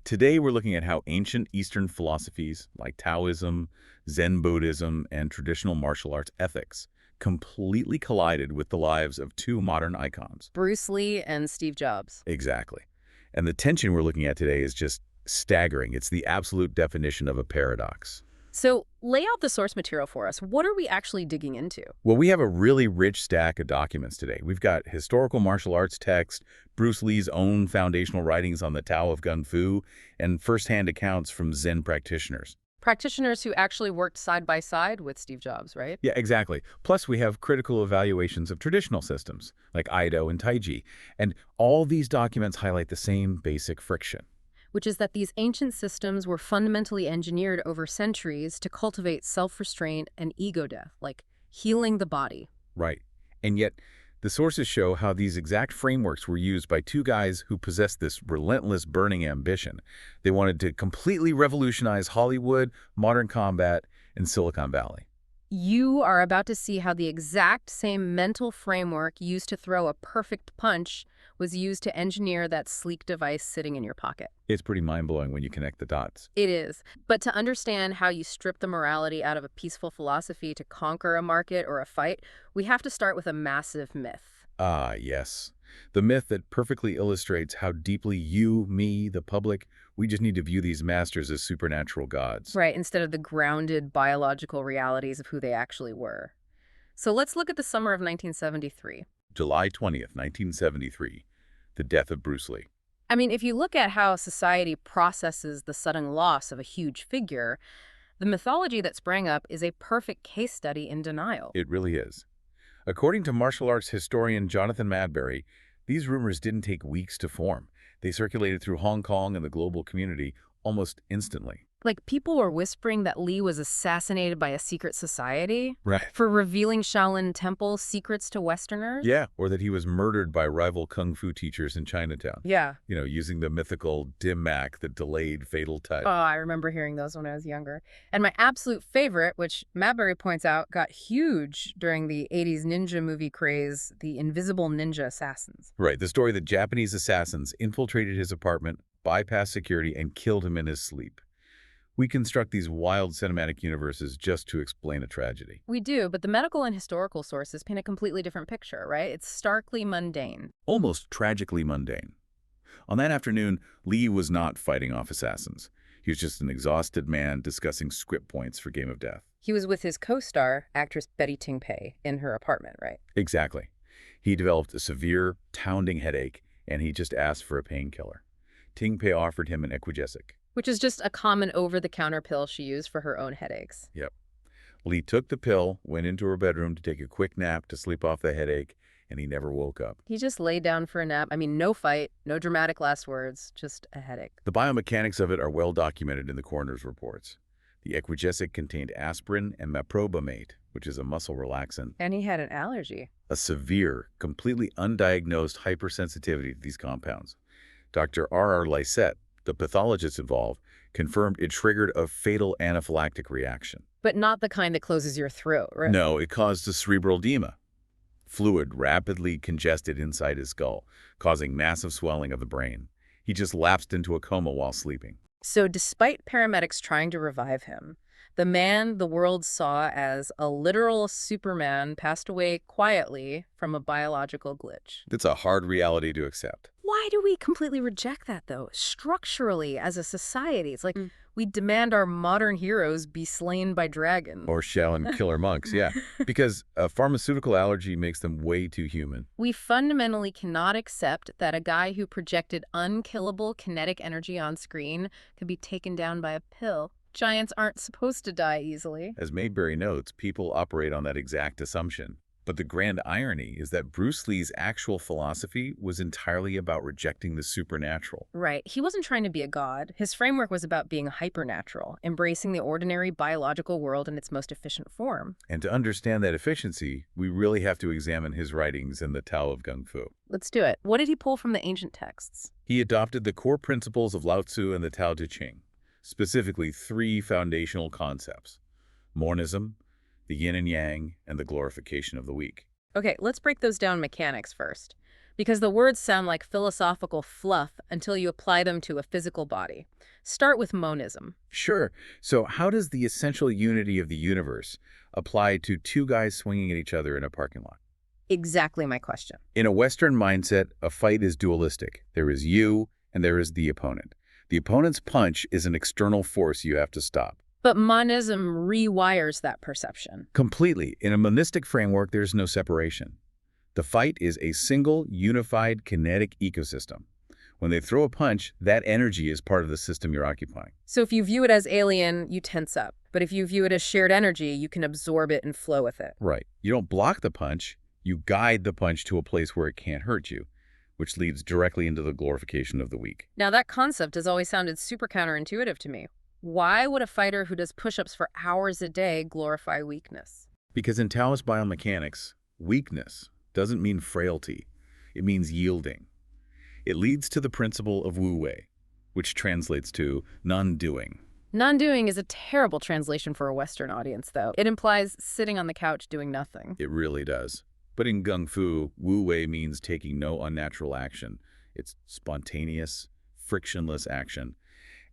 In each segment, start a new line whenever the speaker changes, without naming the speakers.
Today, we're looking at how ancient Eastern philosophies like Taoism, Zen Buddhism, and traditional martial arts ethics completely collided with the lives of two modern icons.
Bruce Lee and Steve Jobs.
Exactly. And the tension we're looking at today is just staggering. It's the absolute definition of a paradox.
So lay out the source material for us. What are we actually digging into?
Well, we have a really rich stack of documents today. We've got historical martial arts text, Bruce Lee's own foundational writings on the Tao of Kung Fu, and firsthand accounts from Zen practitioners.
Practitioners who actually worked side by side with Steve Jobs, right?
Yeah, exactly. Plus, we have critical evaluations of traditional systems, like Aido and Taiji. And all these documents highlight the same basic friction.
Which is that these ancient systems were fundamentally engineered over centuries to cultivate self-restraint and ego death, like healing the body.
Right. And yet, the sources show how these exact frameworks were used by two guys who possessed this relentless burning ambition. They wanted to completely revolutionize Hollywood, modern combat, and Silicon Valley.
You are about to see how the exact same mental framework used to throw a perfect punch was used to engineer that sleek device sitting in your pocket.
It's pretty mind-blowing when you connect the dots.
It is. But to understand how you strip the morality out of a peaceful philosophy to conquer a market or a fight, we have to start with a massive myth.
Ah, yes. The myth that perfectly illustrates how deeply you, me, the public, we just need to view these masters as supernatural gods.
Right, instead of the grounded biological realities of who they actually were. So let's look at the summer of 1973.
July 20th, 1973, the death of Bruce Lee.
I mean, if you look at how society processes the sudden loss of a huge figure, the mythology that sprang up is a perfect case study in denial.
It really is. According to martial arts historian Jonathan Madbury, these rumors didn't take weeks to form. They circulated through Hong Kong and the global community almost instantly.
Like, people were whispering that Lee was assassinated by a secret society
Right.
for revealing Shaolin Temple secrets to Westerners.
Yeah, or that he was murdered by rival kung fu teachers in Chinatown.
Yeah.
Using the mythical dim mak, the delayed fatal touch.
Oh, I remember hearing those when I was younger. And my absolute favorite, which Madbury points out, got huge during the 80s ninja movie craze, the Invisible Ninja Assassins.
Right, the story that Japanese assassins infiltrated his apartment, bypassed security, and killed him in his sleep. We construct these wild cinematic universes just to explain a tragedy.
We do, but the medical and historical sources paint a completely different picture, right? It's starkly mundane.
Almost tragically mundane. On that afternoon, Lee was not fighting off assassins. He was just an exhausted man discussing script points for Game of Death.
He was with his co-star, actress Betty Ting-pei, in her apartment, right?
Exactly. He developed a severe, pounding headache, and he just asked for a painkiller. Ting-pei offered him an Equigesic.
Which is just a common over-the-counter pill she used for her own headaches.
Yep. Lee took the pill, went into her bedroom to take a quick nap to sleep off the headache, and he never woke up.
He just laid down for a nap. I mean, no fight, no dramatic last words, just a headache.
The biomechanics of it are well documented in the coroner's reports. The Equigesic contained aspirin and meprobamate, which is a muscle relaxant.
And he had an allergy.
A severe, completely undiagnosed hypersensitivity to these compounds. Dr. R.R. Lysette, the pathologist involved, confirmed it triggered a fatal anaphylactic reaction.
But not the kind that closes your throat, right?
No, it caused a cerebral edema. Fluid rapidly congested inside his skull, causing massive swelling of the brain. He just lapsed into a coma while sleeping.
So despite paramedics trying to revive him, the man the world saw as a literal Superman passed away quietly from a biological glitch.
It's a hard reality to accept.
Why do we completely reject that, though? Structurally, as a society, it's like we demand our modern heroes be slain by dragons.
Or Shaolin killer monks, yeah. Because a pharmaceutical allergy makes them way too human.
We fundamentally cannot accept that a guy who projected unkillable kinetic energy on screen could be taken down by a pill. Giants aren't supposed to die easily.
As Mayberry notes, people operate on that exact assumption. But the grand irony is that Bruce Lee's actual philosophy was entirely about rejecting the supernatural.
Right. He wasn't trying to be a god. His framework was about being hypernatural, embracing the ordinary biological world in its most efficient form.
And to understand that efficiency, we really have to examine his writings in the Tao of Kung Fu.
Let's do it. What did he pull from the ancient texts?
He adopted the core principles of Lao Tzu and the Tao Te Ching, specifically 3 foundational concepts: monism, the yin and yang, and the glorification of the weak.
Okay, let's break those down mechanics first. Because the words sound like philosophical fluff until you apply them to a physical body. Start with monism.
Sure. So how does the essential unity of the universe apply to two guys swinging at each other in a parking lot?
Exactly my question.
In a Western mindset, a fight is dualistic. There is you and there is the opponent. The opponent's punch is an external force you have to stop.
But monism rewires that perception.
Completely. In a monistic framework, there's no separation. The fight is a single, unified, kinetic ecosystem. When they throw a punch, that energy is part of the system you're occupying.
So if you view it as alien, you tense up. But if you view it as shared energy, you can absorb it and flow with it.
Right. You don't block the punch, you guide the punch to a place where it can't hurt you, which leads directly into the glorification of the weak.
Now that concept has always sounded super counterintuitive to me. Why would a fighter who does push-ups for hours a day glorify weakness?
Because in Taoist biomechanics, weakness doesn't mean frailty. It means yielding. It leads to the principle of Wu-Wei, which translates to non-doing.
Non-doing is a terrible translation for a Western audience, though. It implies sitting on the couch doing nothing.
It really does. But in Kung Fu, Wu-Wei means taking no unnatural action. It's spontaneous, frictionless action.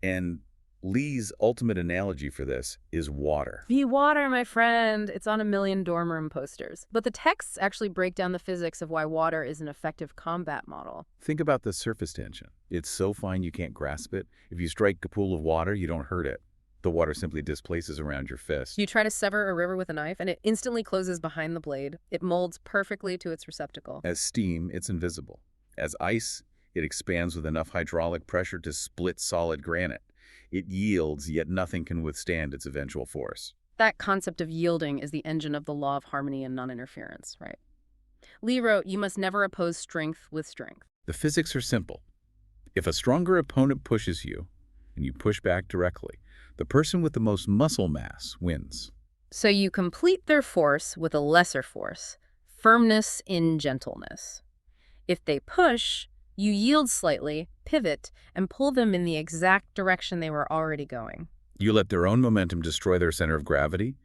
And Lee's ultimate analogy for this is water.
Be water, my friend. It's on a million dorm room posters. But the texts actually break down the physics of why water is an effective combat model.
Think about the surface tension. It's so fine you can't grasp it. If you strike a pool of water, you don't hurt it. The water simply displaces around your fist.
You try to sever a river with a knife, and it instantly closes behind the blade. It molds perfectly to its receptacle.
As steam, it's invisible. As ice, it expands with enough hydraulic pressure to split solid granite. It yields, yet nothing can withstand its eventual force.
That concept of yielding is the engine of the law of harmony and non-interference, right? Lee wrote, "You must never oppose strength with strength."
The physics are simple. If a stronger opponent pushes you, and you push back directly, the person with the most muscle mass wins.
So you complete their force with a lesser force, firmness in gentleness. If they push, you yield slightly, pivot, and pull them in the exact direction they were already going.
You let their own momentum destroy their center of gravity.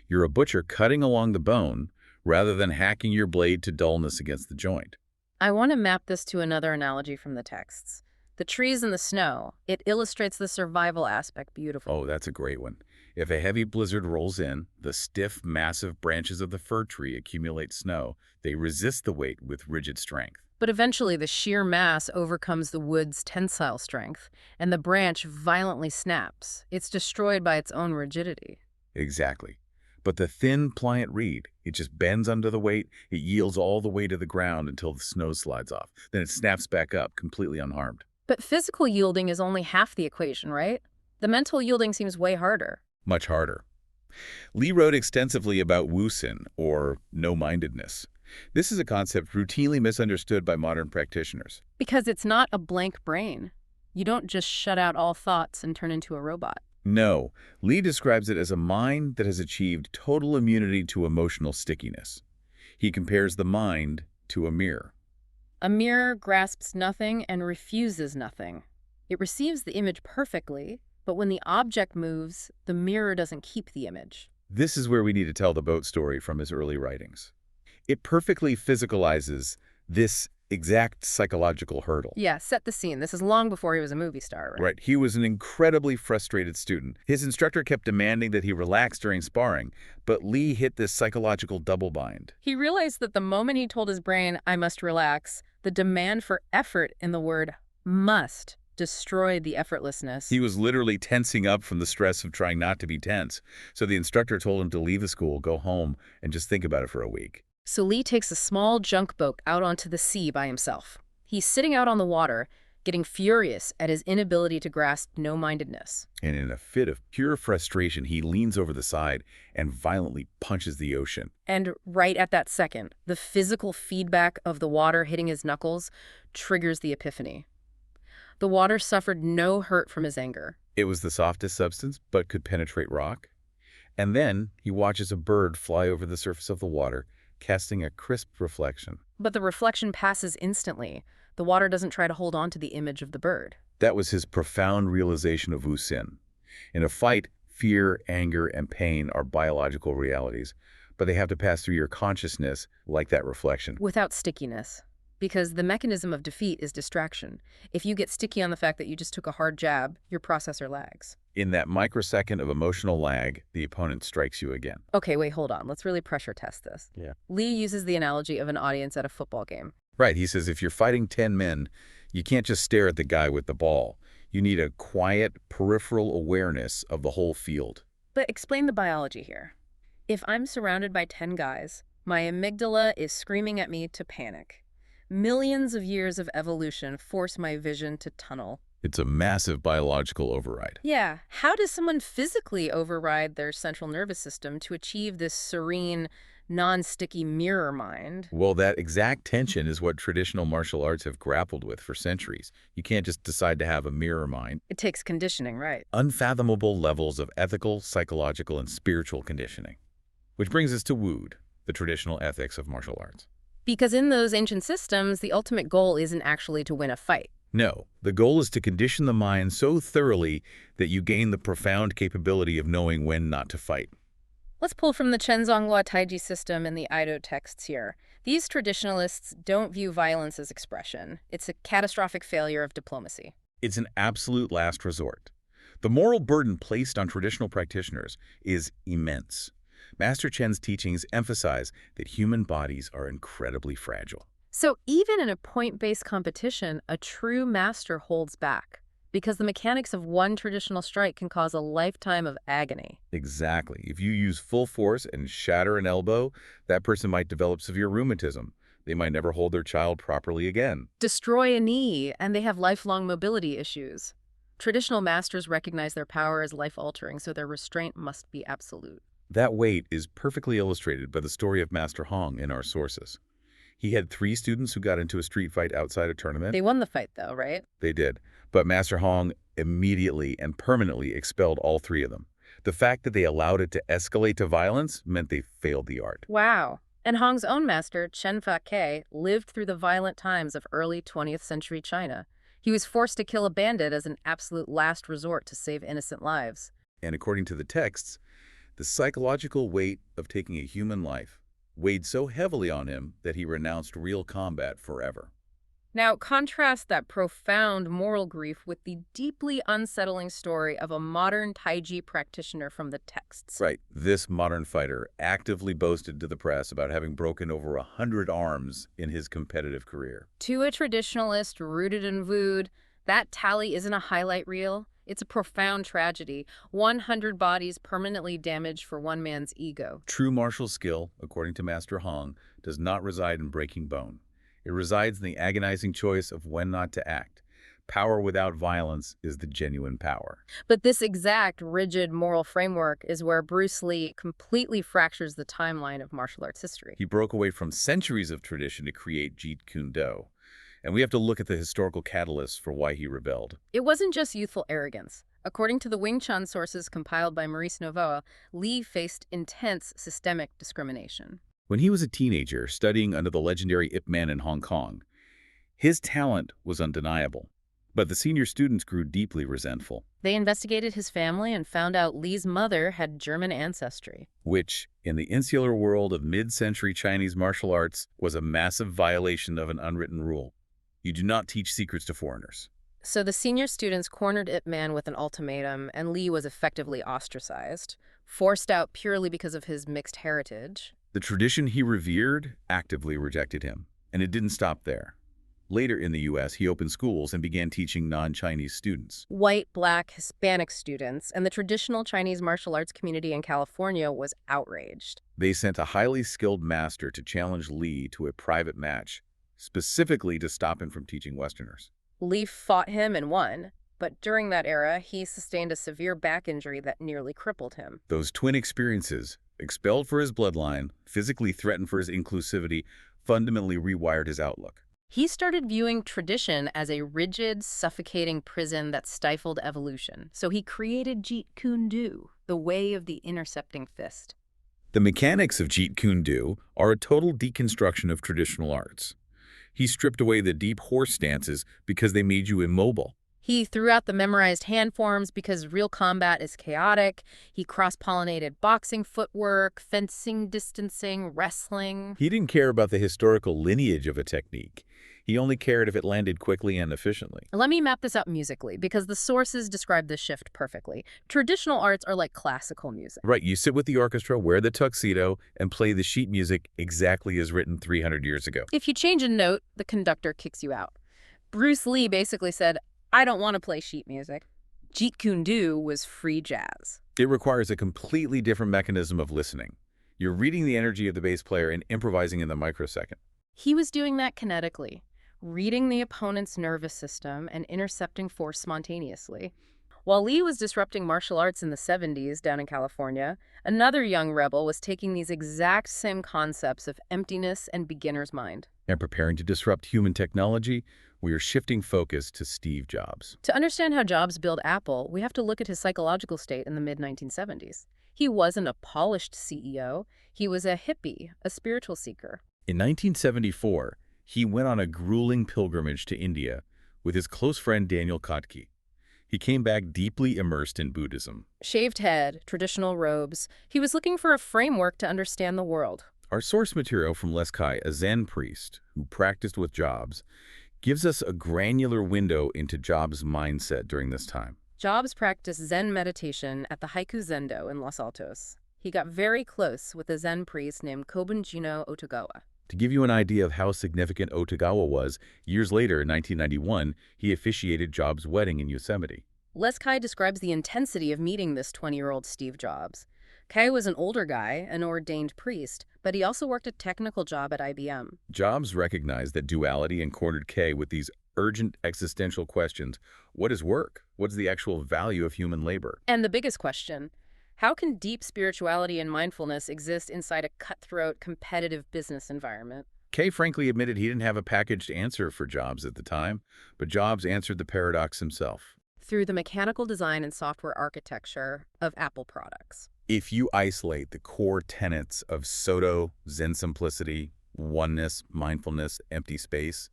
You're a butcher cutting along the bone rather than hacking your blade to dullness against the joint.
I want to map this to another analogy from the texts. The trees and the snow. It illustrates the survival aspect beautifully.
Oh, that's a great one. If a heavy blizzard rolls in, the stiff, massive branches of the fir tree accumulate snow. They resist the weight with rigid strength.
But eventually the sheer mass overcomes the wood's tensile strength, and the branch violently snaps. It's destroyed by its own rigidity.
Exactly. But the thin, pliant reed, it just bends under the weight. It yields all the way to the ground until the snow slides off. Then it snaps back up, completely unharmed.
But physical yielding is only half the equation, right? The mental yielding seems way harder.
Much harder. Lee wrote extensively about Wu-Sin, or no-mindedness. This is a concept routinely misunderstood by modern practitioners.
Because it's not a blank brain. You don't just shut out all thoughts and turn into a robot.
No, Lee describes it as a mind that has achieved total immunity to emotional stickiness. He compares the mind to a mirror.
A mirror grasps nothing and refuses nothing. It receives the image perfectly, but when the object moves, the mirror doesn't keep the image.
This is where we need to tell the boat story from his early writings. It perfectly physicalizes this exact psychological hurdle.
Yeah, set the scene. This is long before he was a movie star, right?
Right. He was an incredibly frustrated student. His instructor kept demanding that he relax during sparring, but Lee hit this psychological double bind.
He realized that the moment he told his brain, "I must relax," the demand for effort in the word must destroyed the effortlessness.
He was literally tensing up from the stress of trying not to be tense. So the instructor told him to leave the school, go home, and just think about it for a week.
So Lee takes a small junk boat out onto the sea by himself. He's sitting out on the water, getting furious at his inability to grasp no-mindedness.
And in a fit of pure frustration, he leans over the side and violently punches the ocean.
And right at that second, the physical feedback of the water hitting his knuckles triggers the epiphany. The water suffered no hurt from his anger.
It was the softest substance, but could penetrate rock. And then he watches a bird fly over the surface of the water, casting a crisp reflection.
But the reflection passes instantly. The water doesn't try to hold on to the image of the bird.
That was his profound realization of Wu-Sin. In a fight, fear, anger, and pain are biological realities, but they have to pass through your consciousness like that reflection.
Without stickiness. because the mechanism of defeat is distraction. If you get sticky on the fact that you just took a hard jab, your processor lags.
In that microsecond of emotional lag, the opponent strikes you again.
Okay, wait, hold on. Let's really pressure test this.
Yeah.
Lee uses the analogy of an audience at a football game.
Right, he says if you're fighting 10 men, you can't just stare at the guy with the ball. You need a quiet, peripheral awareness of the whole field.
But explain the biology here. If I'm surrounded by 10 guys, my amygdala is screaming at me to panic. Millions of years of evolution force my vision to tunnel.
It's a massive biological override.
Yeah, how does someone physically override their central nervous system to achieve this serene, non-sticky mirror mind?
Well, that exact tension is what traditional martial arts have grappled with for centuries. You can't just decide to have a mirror mind.
It takes conditioning, right?
Unfathomable levels of ethical, psychological, and spiritual conditioning. Which brings us to Wu, the traditional ethics of martial arts.
Because in those ancient systems, the ultimate goal isn't actually to win a fight.
No, the goal is to condition the mind so thoroughly that you gain the profound capability of knowing when not to fight.
Let's pull from the Chenzonghua Taiji system and the Aido texts here. These traditionalists don't view violence as expression. It's a catastrophic failure of diplomacy.
It's an absolute last resort. The moral burden placed on traditional practitioners is immense. Master Chen's teachings emphasize that human bodies are incredibly fragile.
So even in a point-based competition, a true master holds back, because the mechanics of one traditional strike can cause a lifetime of agony.
Exactly. If you use full force and shatter an elbow, that person might develop severe rheumatism. They might never hold their child properly again.
Destroy a knee, and they have lifelong mobility issues. Traditional masters recognize their power as life-altering, so their restraint must be absolute.
That weight is perfectly illustrated by the story of Master Hong in our sources. He had 3 students who got into a street fight outside a tournament.
They won the fight, though, right?
They did. But Master Hong immediately and permanently expelled all 3 of them. The fact that they allowed it to escalate to violence meant they failed the art.
Wow. And Hong's own master, Chen Fa-Ke, lived through the violent times of early 20th century China. He was forced to kill a bandit as an absolute last resort to save innocent lives.
And according to the texts, the psychological weight of taking a human life weighed so heavily on him that he renounced real combat forever.
Now, contrast that profound moral grief with the deeply unsettling story of a modern Taiji practitioner from the texts.
Right. This modern fighter actively boasted to the press about having broken over 100 arms in his competitive career.
To a traditionalist rooted in vood, that tally isn't a highlight reel. It's a profound tragedy. 100 bodies permanently damaged for one man's ego.
True martial skill, according to Master Hong, does not reside in breaking bone. It resides in the agonizing choice of when not to act. Power without violence is the genuine power.
But this exact rigid moral framework is where Bruce Lee completely fractures the timeline of martial arts history.
He broke away from centuries of tradition to create Jeet Kune Do. And we have to look at the historical catalysts for why he rebelled.
It wasn't just youthful arrogance. According to the Wing Chun sources compiled by Maurice Novoa, Lee faced intense systemic discrimination.
When he was a teenager studying under the legendary Ip Man in Hong Kong, his talent was undeniable. But the senior students grew deeply resentful.
They investigated his family and found out Lee's mother had German ancestry.
Which, in the insular world of mid-century Chinese martial arts, was a massive violation of an unwritten rule. You do not teach secrets to foreigners.
So the senior students cornered Ip Man with an ultimatum, and Lee was effectively ostracized, forced out purely because of his mixed heritage.
The tradition he revered actively rejected him, and it didn't stop there. Later in the U.S., he opened schools and began teaching non-Chinese students.
White, Black, Hispanic students, and the traditional Chinese martial arts community in California was outraged.
They sent a highly skilled master to challenge Lee to a private match, specifically to stop him from teaching Westerners.
Lee fought him and won, but during that era, he sustained a severe back injury that nearly crippled him.
Those twin experiences, expelled for his bloodline, physically threatened for his inclusivity, fundamentally rewired his outlook.
He started viewing tradition as a rigid, suffocating prison that stifled evolution. So he created Jeet Kune Do, the way of the intercepting fist.
The mechanics of Jeet Kune Do are a total deconstruction of traditional arts. He stripped away the deep horse stances because they made you immobile.
He threw out the memorized hand forms because real combat is chaotic. He cross-pollinated boxing footwork, fencing, distancing, wrestling.
He didn't care about the historical lineage of a technique. He only cared if it landed quickly and efficiently.
Let me map this out musically, because the sources describe this shift perfectly. Traditional arts are like classical music.
Right, you sit with the orchestra, wear the tuxedo, and play the sheet music exactly as written 300 years ago.
If you change a note, the conductor kicks you out. Bruce Lee basically said, I don't want to play sheet music. Jeet Kune was free jazz.
It requires a completely different mechanism of listening. You're reading the energy of the bass player and improvising in the microsecond.
He was doing that kinetically, reading the opponent's nervous system and intercepting force spontaneously. While Lee was disrupting martial arts in the 70s down in California, another young rebel was taking these exact same concepts of emptiness and beginner's mind.
And preparing to disrupt human technology, we are shifting focus to Steve Jobs.
To understand how Jobs built Apple, we have to look at his psychological state in the mid-1970s. He wasn't a polished CEO. He was a hippie, a spiritual seeker.
In 1974, he went on a grueling pilgrimage to India with his close friend Daniel Kotke. He came back deeply immersed in Buddhism.
Shaved head, traditional robes. He was looking for a framework to understand the world.
Our source material from Les Kai, a Zen priest who practiced with Jobs, gives us a granular window into Jobs' mindset during this time.
Jobs practiced Zen meditation at the Haiku Zendo in Los Altos. He got very close with a Zen priest named Kôbun Otogawa.
To give you an idea of how significant Otogawa was, years later in 1991, he officiated Jobs' wedding in Yosemite.
Les Kai describes the intensity of meeting this 20-year-old Steve Jobs. Kai was an older guy, an ordained priest, but he also worked a technical job at IBM.
Jobs recognized that duality and cornered Kay with these urgent existential questions. What is work? What's the actual value of human labor?
And the biggest question, how can deep spirituality and mindfulness exist inside a cutthroat, competitive business environment?
Kay frankly admitted he didn't have a packaged answer for Jobs at the time, but Jobs answered the paradox himself.
Through the mechanical design and software architecture of Apple products.
If you isolate the core tenets of Soto, Zen simplicity, oneness, mindfulness, empty space,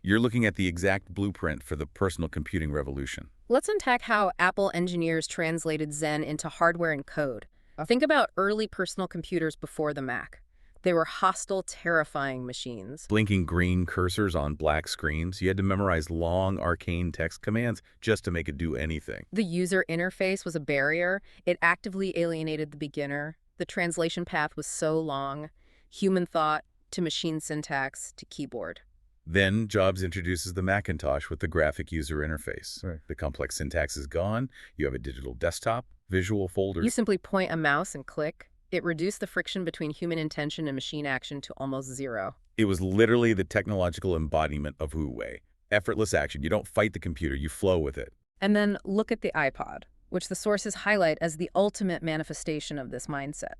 you're looking at the exact blueprint for the personal computing revolution.
Let's unpack how Apple engineers translated Zen into hardware and code. Think about early personal computers before the Mac. They were hostile, terrifying machines.
Blinking green cursors on black screens, you had to memorize long, arcane text commands just to make it do anything.
The user interface was a barrier. It actively alienated the beginner. The translation path was so long. Human thought to machine syntax to keyboard.
Then Jobs introduces the Macintosh with the graphic user interface.
Right.
The complex syntax is gone. You have a digital desktop, visual folders.
You simply point a mouse and click. It reduced the friction between human intention and machine action to almost zero.
It was literally the technological embodiment of Wu-Wei. Effortless action. You don't fight the computer, you flow with it.
And then look at the iPod, which the sources highlight as the ultimate manifestation of this mindset.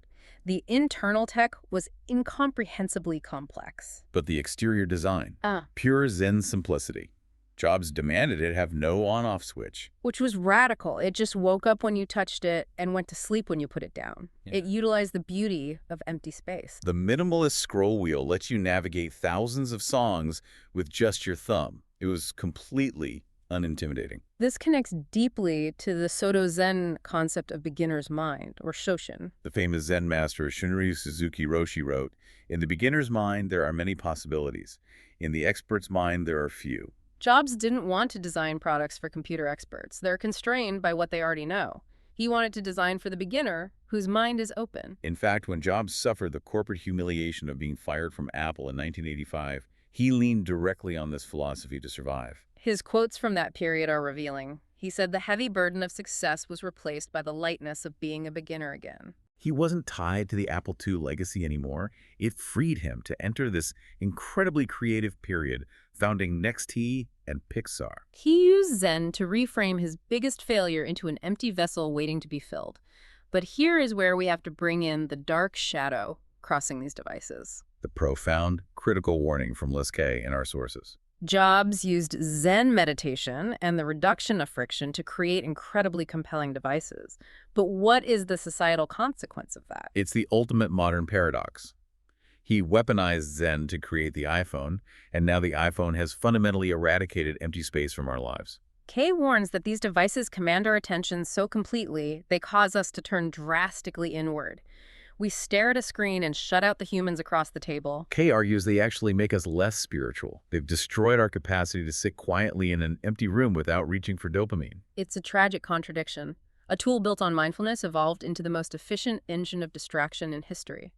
The internal tech was incomprehensibly complex.
But the exterior design, pure Zen simplicity. Jobs demanded it have no on-off switch.
Which was radical. It just woke up when you touched it and went to sleep when you put it down. Yeah. It utilized the beauty of empty space.
The minimalist scroll wheel lets you navigate thousands of songs with just your thumb. It was completely unintimidating.
This connects deeply to the Soto Zen concept of beginner's mind, or Shoshin.
The famous Zen master Shunryu Suzuki Roshi wrote, "In the beginner's mind, there are many possibilities. In the expert's mind, there are few."
Jobs didn't want to design products for computer experts. They're constrained by what they already know. He wanted to design for the beginner, whose mind is open.
In fact, when Jobs suffered the corporate humiliation of being fired from Apple in 1985, he leaned directly on this philosophy to survive.
His quotes from that period are revealing. He said the heavy burden of success was replaced by the lightness of being a beginner again.
He wasn't tied to the Apple II legacy anymore. It freed him to enter this incredibly creative period, founding NXT and Pixar.
He used Zen to reframe his biggest failure into an empty vessel waiting to be filled. But here is where we have to bring in the dark shadow crossing these devices.
The profound, critical warning from Les Kay in our sources.
Jobs used Zen meditation and the reduction of friction to create incredibly compelling devices. But what is the societal consequence of that?
It's the ultimate modern paradox. He weaponized Zen to create the iPhone, and now the iPhone has fundamentally eradicated empty space from our lives.
Kay warns that these devices command our attention so completely, they cause us to turn drastically inward. We stare at a screen and shut out the humans across the table.
Kay argues they actually make us less spiritual. They've destroyed our capacity to sit quietly in an empty room without reaching for dopamine.
It's a tragic contradiction. A tool built on mindfulness evolved into the most efficient engine of distraction in history.